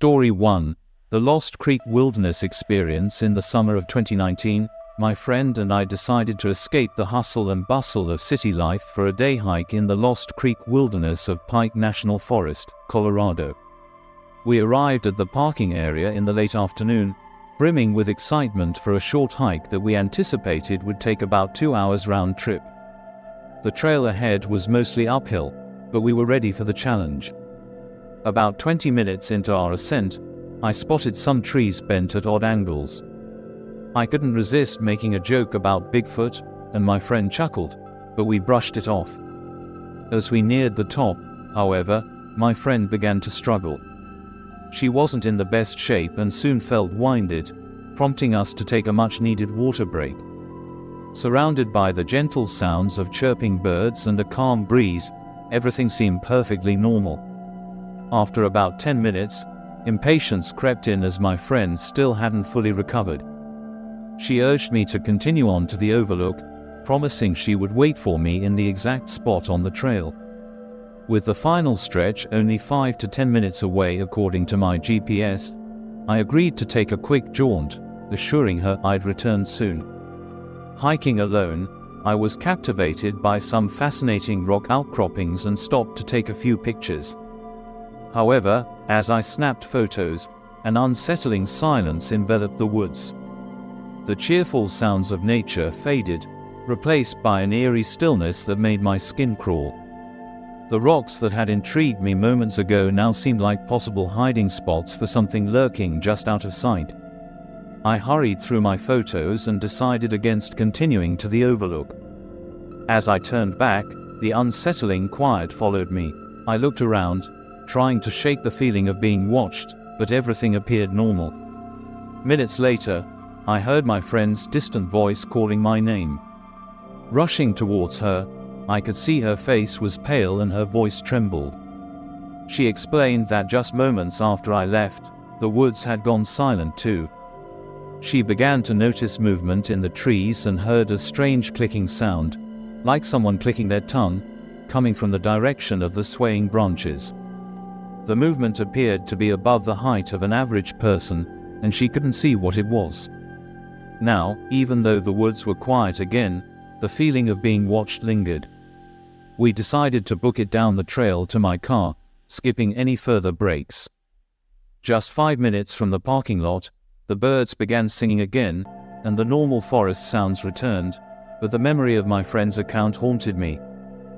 Story 1. The Lost Creek Wilderness Experience. In the summer of 2019, my friend and I decided to escape the hustle and bustle of city life for a day hike in the Lost Creek Wilderness of Pike National Forest, Colorado. We arrived at the parking area in the late afternoon, brimming with excitement for a short hike that we anticipated would take about 2 hours round trip. The trail ahead was mostly uphill, but we were ready for the challenge. About 20 minutes into our ascent, I spotted some trees bent at odd angles. I couldn't resist making a joke about Bigfoot, and my friend chuckled, but we brushed it off. As we neared the top, however, my friend began to struggle. She wasn't in the best shape and soon felt winded, prompting us to take a much-needed water break. Surrounded by the gentle sounds of chirping birds and a calm breeze, everything seemed perfectly normal. After about 10 minutes, impatience crept in as my friend still hadn't fully recovered. She urged me to continue on to the overlook, promising she would wait for me in the exact spot on the trail. With the final stretch only 5 to 10 minutes away according to my GPS, I agreed to take a quick jaunt, assuring her I'd return soon. Hiking alone, I was captivated by some fascinating rock outcroppings and stopped to take a few pictures. However, as I snapped photos, an unsettling silence enveloped the woods. The cheerful sounds of nature faded, replaced by an eerie stillness that made my skin crawl. The rocks that had intrigued me moments ago now seemed like possible hiding spots for something lurking just out of sight. I hurried through my photos and decided against continuing to the overlook. As I turned back, the unsettling quiet followed me. I looked around, trying to shake the feeling of being watched, but everything appeared normal. Minutes later, I heard my friend's distant voice calling my name. Rushing towards her, I could see her face was pale and her voice trembled. She explained that just moments after I left, the woods had gone silent too. She began to notice movement in the trees and heard a strange clicking sound, like someone clicking their tongue, coming from the direction of the swaying branches. The movement appeared to be above the height of an average person, and she couldn't see what it was. Now, even though the woods were quiet again, the feeling of being watched lingered. We decided to book it down the trail to my car, skipping any further breaks. Just 5 minutes from the parking lot, the birds began singing again, and the normal forest sounds returned, but the memory of my friend's account haunted me.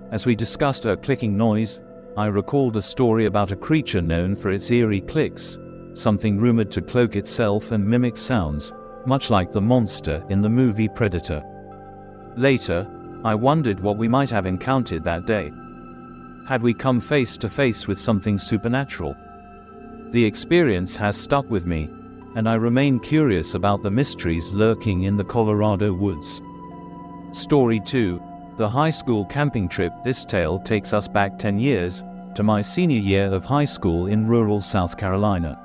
As we discussed her clicking noise, I recalled a story about a creature known for its eerie clicks, something rumored to cloak itself and mimic sounds, much like the monster in the movie Predator. Later, I wondered what we might have encountered that day. Had we come face to face with something supernatural? The experience has stuck with me, and I remain curious about the mysteries lurking in the Colorado woods. Story 2. The high school camping trip. This tale takes us back 10 years, to my senior year of high school in rural South Carolina.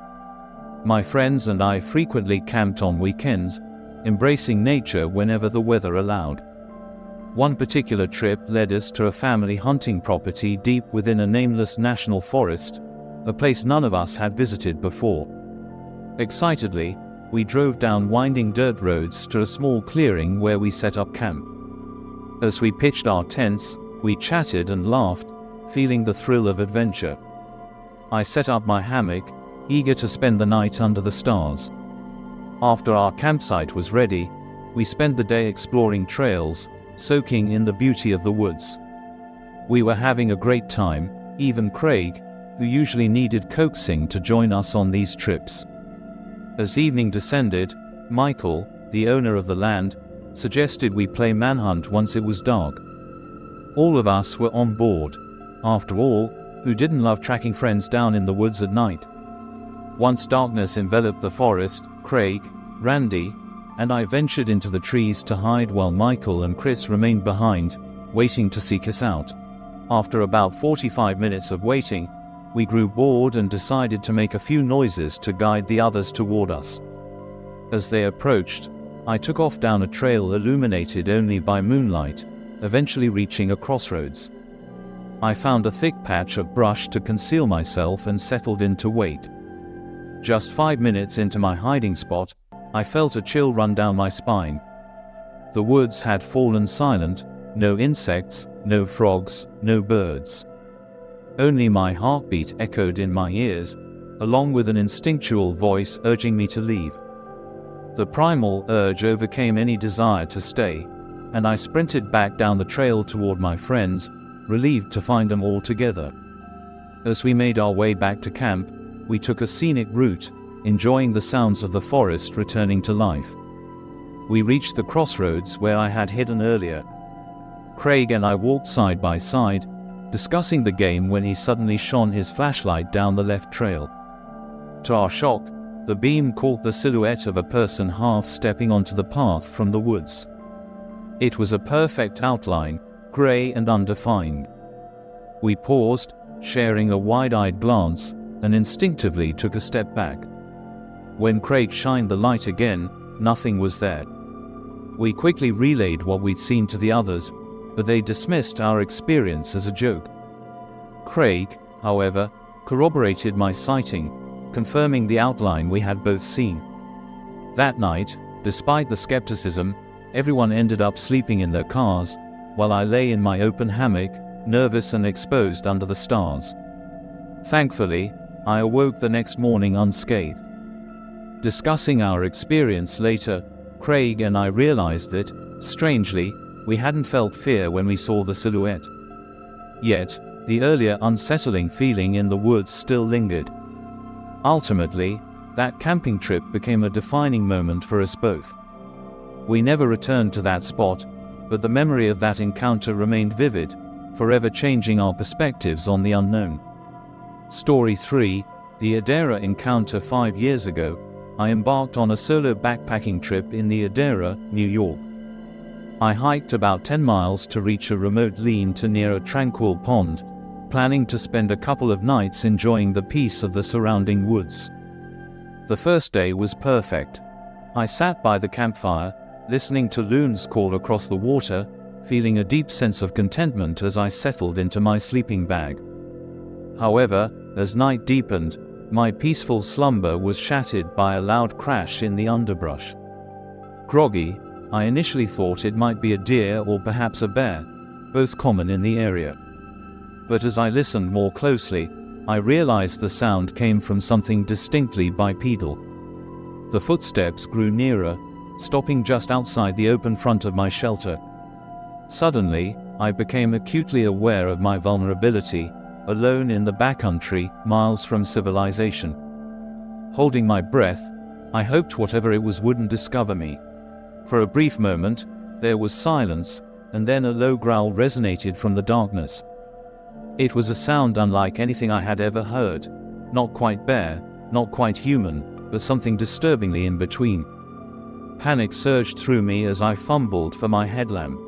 My friends and I frequently camped on weekends, embracing nature whenever the weather allowed. One particular trip led us to a family hunting property deep within a nameless national forest, a place none of us had visited before. Excitedly, we drove down winding dirt roads to a small clearing where we set up camp. As we pitched our tents, we chatted and laughed, feeling the thrill of adventure. I set up my hammock, eager to spend the night under the stars. After our campsite was ready, we spent the day exploring trails, soaking in the beauty of the woods. We were having a great time, even Craig, who usually needed coaxing to join us on these trips. As evening descended, Michael, the owner of the land, suggested we play manhunt once it was dark. All of us were on board. After all, who didn't love tracking friends down in the woods at night? Once darkness enveloped the forest, Craig, Randy, and I ventured into the trees to hide while Michael and Chris remained behind, waiting to seek us out. After about 45 minutes of waiting, we grew bored and decided to make a few noises to guide the others toward us. As they approached, I took off down a trail illuminated only by moonlight, eventually reaching a crossroads. I found a thick patch of brush to conceal myself and settled in to wait. Just 5 minutes into my hiding spot, I felt a chill run down my spine. The woods had fallen silent, no insects, no frogs, no birds. Only my heartbeat echoed in my ears, along with an instinctual voice urging me to leave. The primal urge overcame any desire to stay, and I sprinted back down the trail toward my friends, relieved to find them all together. As we made our way back to camp, we took a scenic route, enjoying the sounds of the forest returning to life. We reached the crossroads where I had hidden earlier. Craig and I walked side by side, discussing the game when he suddenly shone his flashlight down the left trail. To our shock, the beam caught the silhouette of a person half stepping onto the path from the woods. It was a perfect outline, gray and undefined. We paused, sharing a wide-eyed glance, and instinctively took a step back. When Craig shined the light again, nothing was there. We quickly relayed what we'd seen to the others, but they dismissed our experience as a joke. Craig, however, corroborated my sighting, confirming the outline we had both seen. That night, despite the skepticism, everyone ended up sleeping in their cars, while I lay in my open hammock, nervous and exposed under the stars. Thankfully, I awoke the next morning unscathed. Discussing our experience later, Craig and I realized that, strangely, we hadn't felt fear when we saw the silhouette. Yet, the earlier unsettling feeling in the woods still lingered. Ultimately, that camping trip became a defining moment for us both. We never returned to that spot, but the memory of that encounter remained vivid, forever changing our perspectives on the unknown. Story 3, the Adara encounter. 5 years ago, I embarked on a solo backpacking trip in the Adara, New York. I hiked about 10 miles to reach a remote lean-to near a tranquil pond, planning to spend a couple of nights enjoying the peace of the surrounding woods. The first day was perfect. I sat by the campfire, listening to loons call across the water, feeling a deep sense of contentment as I settled into my sleeping bag. However, as night deepened, my peaceful slumber was shattered by a loud crash in the underbrush. Groggy, I initially thought it might be a deer or perhaps a bear, both common in the area. But as I listened more closely, I realized the sound came from something distinctly bipedal. The footsteps grew nearer, stopping just outside the open front of my shelter. Suddenly, I became acutely aware of my vulnerability, alone in the backcountry, miles from civilization. Holding my breath, I hoped whatever it was wouldn't discover me. For a brief moment, there was silence, and then a low growl resonated from the darkness. It was a sound unlike anything I had ever heard, not quite bear, not quite human, but something disturbingly in between. Panic surged through me as I fumbled for my headlamp.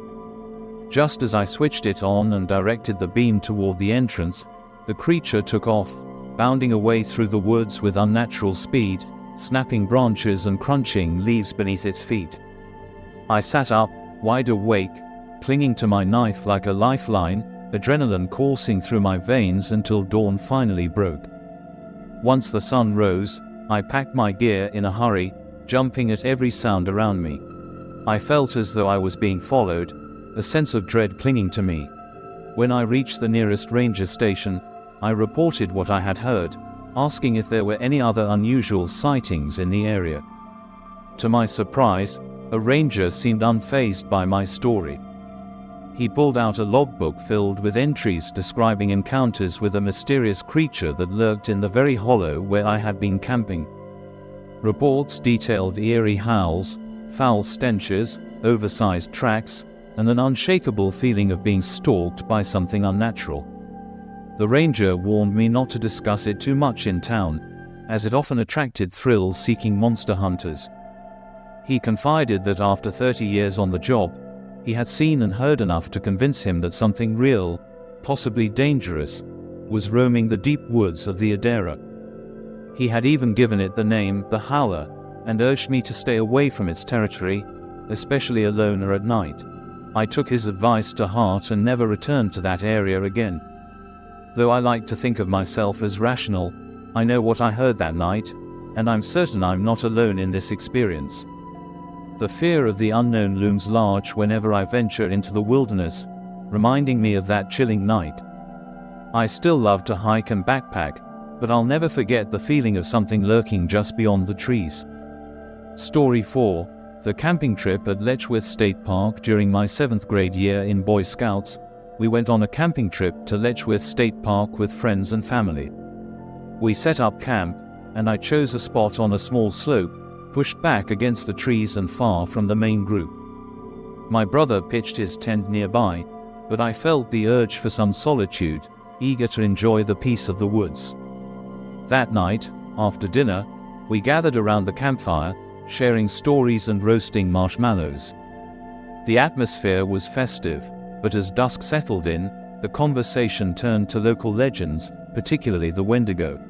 Just as I switched it on and directed the beam toward the entrance, the creature took off, bounding away through the woods with unnatural speed, snapping branches and crunching leaves beneath its feet. I sat up, wide awake, clinging to my knife like a lifeline, adrenaline coursing through my veins until dawn finally broke. Once the sun rose, I packed my gear in a hurry, jumping at every sound around me. I felt as though I was being followed, a sense of dread clinging to me. When I reached the nearest ranger station, I reported what I had heard, asking if there were any other unusual sightings in the area. To my surprise, a ranger seemed unfazed by my story. He pulled out a logbook filled with entries describing encounters with a mysterious creature that lurked in the very hollow where I had been camping. Reports detailed eerie howls, foul stenches, oversized tracks, and an unshakable feeling of being stalked by something unnatural. The ranger warned me not to discuss it too much in town, as it often attracted thrill-seeking monster hunters. He confided that after 30 years on the job, he had seen and heard enough to convince him that something real, possibly dangerous, was roaming the deep woods of the Adara. He had even given it the name the Howler, and urged me to stay away from its territory, especially alone or at night. I took his advice to heart and never returned to that area again. Though I like to think of myself as rational, I know what I heard that night, and I'm certain I'm not alone in this experience. The fear of the unknown looms large whenever I venture into the wilderness, reminding me of that chilling night. I still love to hike and backpack, but I'll never forget the feeling of something lurking just beyond the trees. Story 4. The camping trip at Letchworth State Park. During my 7th grade year in Boy Scouts, we went on a camping trip to Letchworth State Park with friends and family. We set up camp, and I chose a spot on a small slope, pushed back against the trees and far from the main group. My brother pitched his tent nearby, but I felt the urge for some solitude, eager to enjoy the peace of the woods. That night, after dinner, we gathered around the campfire, sharing stories and roasting marshmallows. The atmosphere was festive, but as dusk settled in, the conversation turned to local legends, particularly the Wendigo.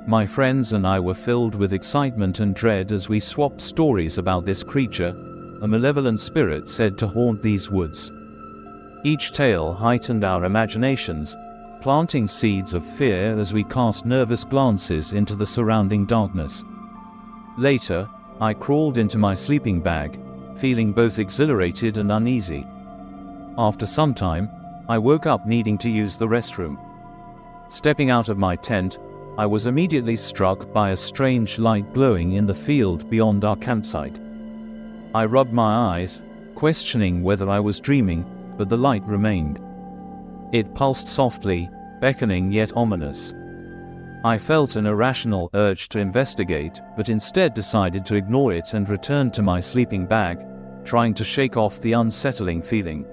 My friends and I were filled with excitement and dread as we swapped stories about this creature, a malevolent spirit said to haunt these woods. Each tale heightened our imaginations, planting seeds of fear as we cast nervous glances into the surrounding darkness. Later, I crawled into my sleeping bag, feeling both exhilarated and uneasy. After some time, I woke up needing to use the restroom. Stepping out of my tent, I was immediately struck by a strange light glowing in the field beyond our campsite. I rubbed my eyes, questioning whether I was dreaming, but the light remained. It pulsed softly, beckoning yet ominous. I felt an irrational urge to investigate, but instead decided to ignore it and return to my sleeping bag, trying to shake off the unsettling feeling.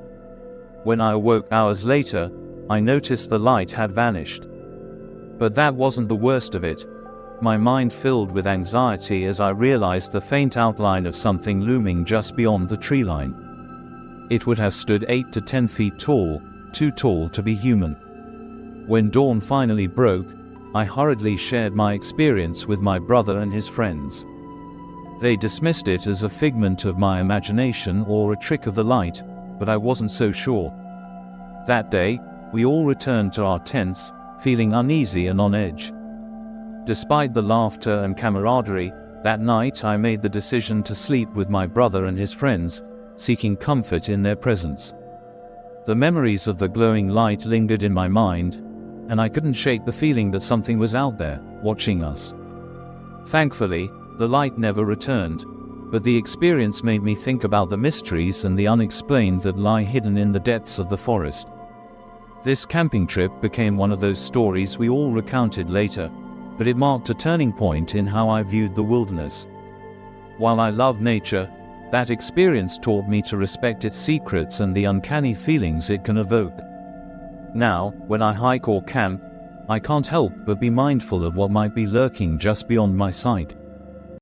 When I awoke hours later, I noticed the light had vanished. But that wasn't the worst of it. My mind filled with anxiety as I realized the faint outline of something looming just beyond the tree line. It would have stood 8 to 10 feet tall, too tall to be human. When dawn finally broke, I hurriedly shared my experience with my brother and his friends. They dismissed it as a figment of my imagination or a trick of the light, but I wasn't so sure. That day, we all returned to our tents, feeling uneasy and on edge. Despite the laughter and camaraderie, that night I made the decision to sleep with my brother and his friends, seeking comfort in their presence. The memories of the glowing light lingered in my mind, and I couldn't shake the feeling that something was out there, watching us. Thankfully, the light never returned, but the experience made me think about the mysteries and the unexplained that lie hidden in the depths of the forest. This camping trip became one of those stories we all recounted later, but it marked a turning point in how I viewed the wilderness. While I love nature, that experience taught me to respect its secrets and the uncanny feelings it can evoke. Now, when I hike or camp, I can't help but be mindful of what might be lurking just beyond my sight.